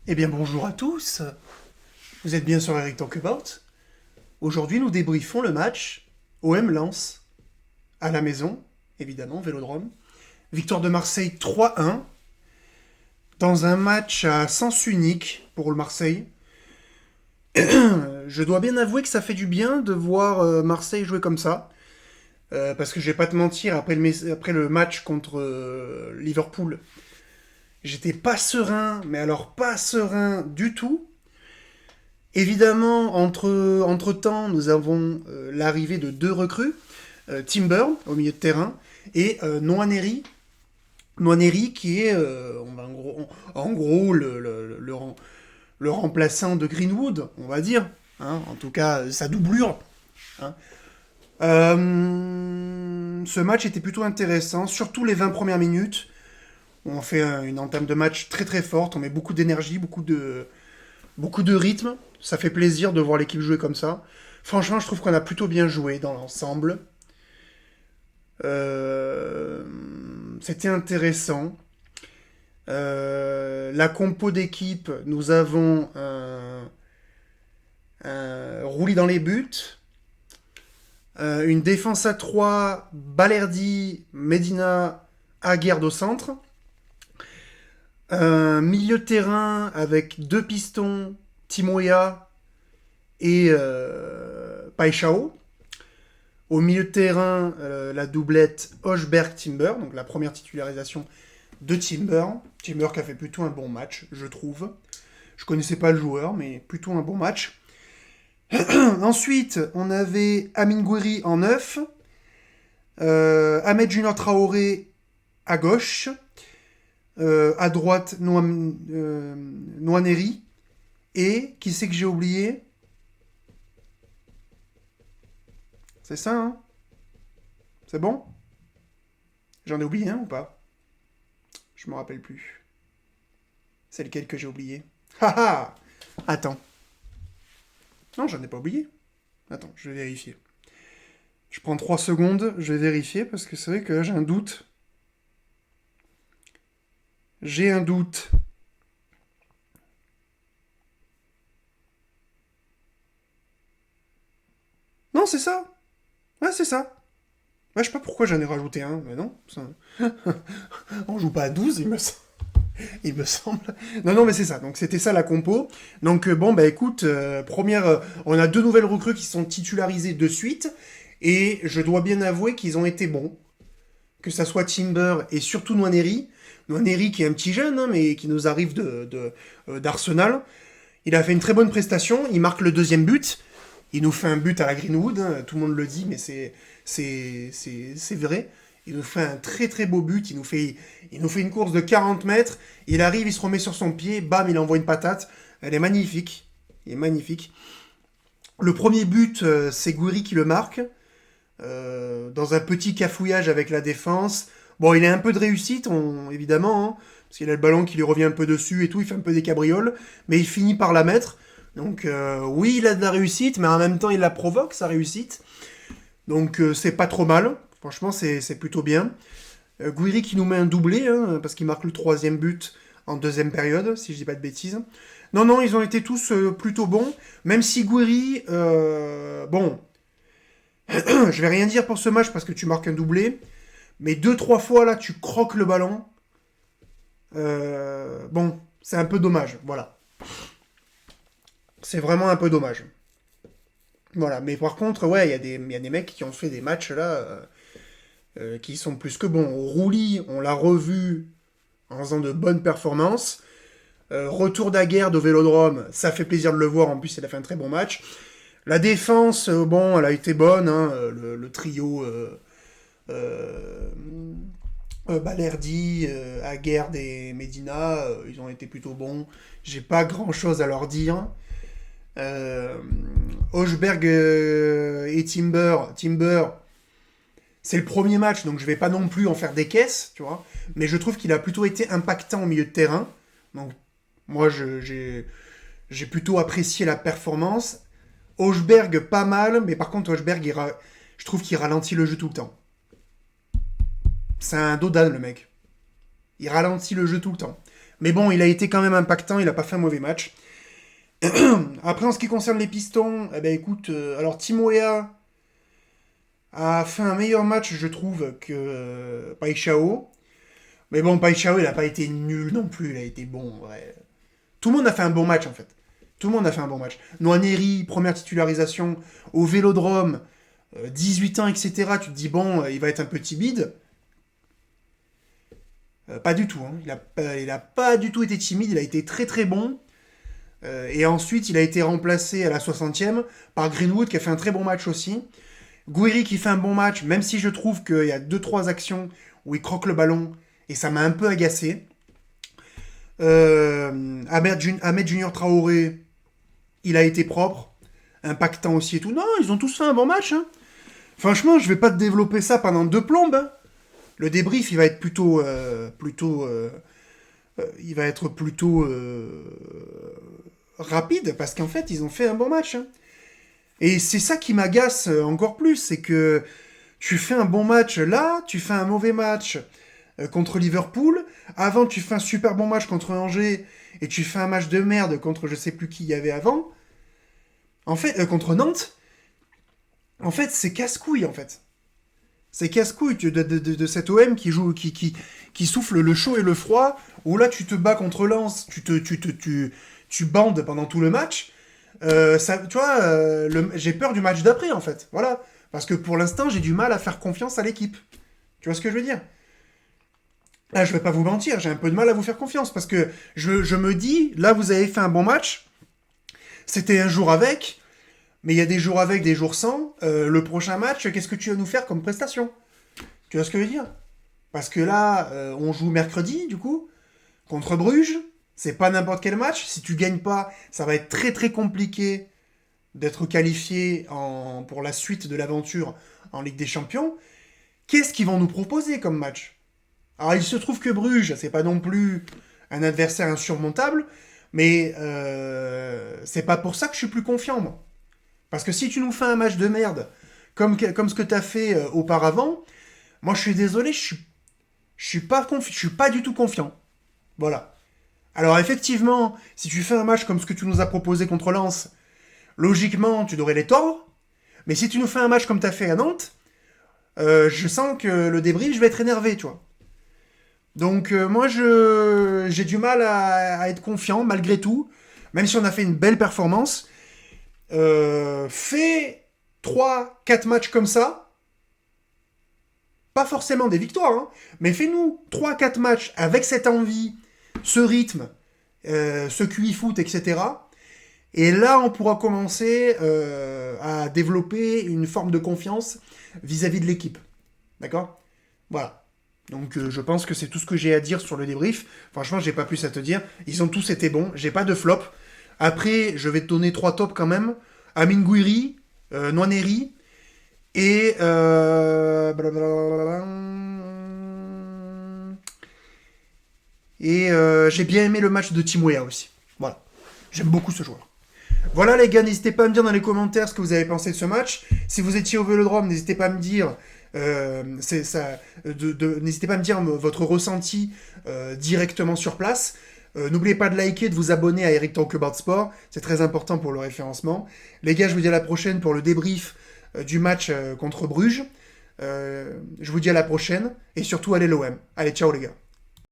Eh bien bonjour à tous, vous êtes bien sur Eric Talk About. Aujourd'hui nous débriefons le match OM Lens, à la maison, évidemment, Vélodrome. Victoire de Marseille 3-1, dans un match à sens unique pour le Marseille. Je dois bien avouer que ça fait du bien de voir Marseille jouer comme ça. Parce que je vais pas te mentir, après le match contre Liverpool, j'étais pas serein, mais alors pas serein du tout. Évidemment, entre-temps, nous avons l'arrivée de deux recrues, Timber au milieu de terrain et Nwaneri. Nwaneri qui est en gros le remplaçant de Greenwood, on va dire. Hein, en tout cas, sa doublure. Hein. Ce match était plutôt intéressant, surtout les 20 premières minutes. On fait une entame de match très très forte, on met beaucoup d'énergie, beaucoup de rythme. Ça fait plaisir de voir l'équipe jouer comme ça. Franchement, je trouve qu'on a plutôt bien joué dans l'ensemble. Euh, C'était intéressant. La compo d'équipe, nous avons un Rouli dans les buts, une défense à 3, Balerdi, Medina, Aguerd au centre, un milieu de terrain avec deux pistons, Timoya et Paixão. Au milieu de terrain, la doublette Hochberg-Timber, donc la première titularisation de Timber. Timber qui a fait plutôt un bon match, je trouve. Je connaissais pas le joueur, mais plutôt un bon match. Ensuite, on avait Amin Gouiri en 9, Ahmed Junior Traoré à gauche, à droite Nwaneri, et qui c'est que j'ai oublié? C'est ça, hein? C'est bon? J'en ai oublié un ou pas? Je me rappelle plus. C'est lequel que j'ai oublié? Haha! Attends. Non, j'en ai pas oublié. Attends, je vais vérifier. Je prends 3 secondes, je vais vérifier parce que c'est vrai que là j'ai un doute. J'ai un doute. Non, c'est ça. Ouais, c'est ça. Ouais, je sais pas pourquoi j'en ai rajouté un, mais non. On joue pas à 12, il me semble. Non, non, mais c'est ça. Donc c'était ça la compo. Donc bon, bah écoute, on a deux nouvelles recrues qui sont titularisées de suite. Et je dois bien avouer qu'ils ont été bons. Que ça soit Timber et surtout Nwaneri. Nwaneri qui est un petit jeune, hein, mais qui nous arrive d'Arsenal. Il a fait une très bonne prestation. Il marque le deuxième but. Il nous fait un but à la Greenwood. Hein, tout le monde le dit, mais c'est vrai. Il nous fait un très très beau but. Il nous fait une course de 40 mètres. Il arrive, il se remet sur son pied. Bam, il envoie une patate. Elle est magnifique. Il est magnifique. Le premier but, c'est Gouiri qui le marque. Dans un petit cafouillage avec la défense. Bon, il a un peu de réussite, évidemment, hein, parce qu'il a le ballon qui lui revient un peu dessus et tout, il fait un peu des cabrioles, mais il finit par la mettre. Donc oui, il a de la réussite, mais en même temps, il la provoque, sa réussite. Donc c'est pas trop mal. Franchement, c'est plutôt bien. Gouiri qui nous met un doublé, hein, parce qu'il marque le troisième but en deuxième période, si je dis pas de bêtises. Non, non, ils ont été tous plutôt bons, même si Gouiri, bon, je vais rien dire pour ce match parce que tu marques un doublé, mais deux, trois fois là, tu croques le ballon. Bon, c'est un peu dommage, voilà. C'est vraiment un peu dommage. Voilà, mais par contre, ouais, il y a des mecs qui ont fait des matchs là qui sont plus que bons. Rouli, on l'a revu en faisant de bonnes performances. Retour d'Aguerd au Vélodrome, ça fait plaisir de le voir, en plus il a fait un très bon match. La défense, bon, elle a été bonne, hein, le trio euh, Balerdi, Aguerd et Medina, ils ont été plutôt bons. J'ai pas grand chose à leur dire. Euh, Hochberg et Timber, c'est le premier match, donc je vais pas non plus en faire des caisses, tu vois. Mais je trouve qu'il a plutôt été impactant au milieu de terrain. Donc moi, j'ai plutôt apprécié la performance. Hochberg, pas mal, mais par contre, Hochberg, je trouve qu'il ralentit le jeu tout le temps. C'est un dos d'âne, le mec. Il ralentit le jeu tout le temps. Mais bon, il a été quand même impactant, il a pas fait un mauvais match. Après, en ce qui concerne les Pistons, eh ben écoute, alors Timo Weah a fait un meilleur match, je trouve, que Paixão. Mais bon, Paixão, il a pas été nul non plus, il a été bon, en vrai. Tout le monde a fait un bon match, en fait. Tout le monde a fait un bon match. Nwaneri, première titularisation au Vélodrome, 18 ans, etc. Tu te dis, bon, il va être un peu timide. Pas du tout, hein. Il a pas du tout été timide, il a été très très bon. Et ensuite, il a été remplacé à la 60e par Greenwood, qui a fait un très bon match aussi. Gouiri qui fait un bon match, même si je trouve qu'il y a deux trois actions où il croque le ballon, et ça m'a un peu agacé. Ahmed Junior Traoré, il a été propre, impactant aussi et tout. Non, ils ont tous fait un bon match. Hein. Franchement, je vais pas te développer ça pendant deux plombes. Hein. Le débrief, il va être il va être plutôt rapide, parce qu'en fait, ils ont fait un bon match. Hein. Et c'est ça qui m'agace encore plus, c'est que tu fais un bon match là, tu fais un mauvais match contre Liverpool, avant tu fais un super bon match contre Angers, et tu fais un match de merde contre je sais plus qui il y avait avant, en fait, contre Nantes, en fait c'est casse-couille en fait. C'est casse-couille de cet OM qui joue, qui souffle le chaud et le froid, où là tu te bats contre Lens, tu bandes pendant tout le match. Tu vois, j'ai peur du match d'après en fait. Voilà. Parce que pour l'instant, j'ai du mal à faire confiance à l'équipe. Tu vois ce que je veux dire? Là, je vais pas vous mentir, j'ai un peu de mal à vous faire confiance parce que je me dis, là, vous avez fait un bon match. C'était un jour avec, mais il y a des jours avec, des jours sans. Le prochain match, qu'est-ce que tu vas nous faire comme prestation? Tu vois ce que je veux dire? Parce que là, on joue mercredi, du coup, contre Bruges. C'est pas n'importe quel match. Si tu gagnes pas, ça va être très très compliqué d'être qualifié pour la suite de l'aventure en Ligue des Champions. Qu'est-ce qu'ils vont nous proposer comme match? Alors il se trouve que Bruges, c'est pas non plus un adversaire insurmontable, mais c'est pas pour ça que je suis plus confiant, moi. Parce que si tu nous fais un match de merde, comme ce que t'as fait auparavant, moi je suis désolé, je suis pas du tout confiant. Voilà. Alors effectivement, si tu fais un match comme ce que tu nous as proposé contre Lens, logiquement, tu devrais les tordre. Mais si tu nous fais un match comme t'as fait à Nantes, je sens que le débrief, je vais être énervé, tu vois. Donc moi, j'ai du mal à être confiant, malgré tout. Même si on a fait une belle performance. Fais 3-4 matchs comme ça. Pas forcément des victoires, hein, mais fais-nous 3-4 matchs avec cette envie, ce rythme, ce QI foot, etc. Et là, on pourra commencer à développer une forme de confiance vis-à-vis de l'équipe. D'accord? Voilà. Donc je pense que c'est tout ce que j'ai à dire sur le débrief. Franchement, j'ai pas plus à te dire. Ils ont tous été bons. J'ai pas de flop. Après, je vais te donner 3 tops quand même. Amin Gouiri, Nwaneri et... Et j'ai bien aimé le match de Timo Weah aussi. Voilà. J'aime beaucoup ce joueur. Voilà les gars, n'hésitez pas à me dire dans les commentaires ce que vous avez pensé de ce match. Si vous étiez au Vélodrome, n'hésitez pas à me dire, n'hésitez pas à me dire votre ressenti directement sur place. N'oubliez pas de liker, de vous abonner à Eric Talk About Sport, c'est très important pour le référencement. Les gars, je vous dis à la prochaine pour le débrief du match contre Bruges. Je vous dis à la prochaine et surtout allez l'OM. Allez, ciao les gars.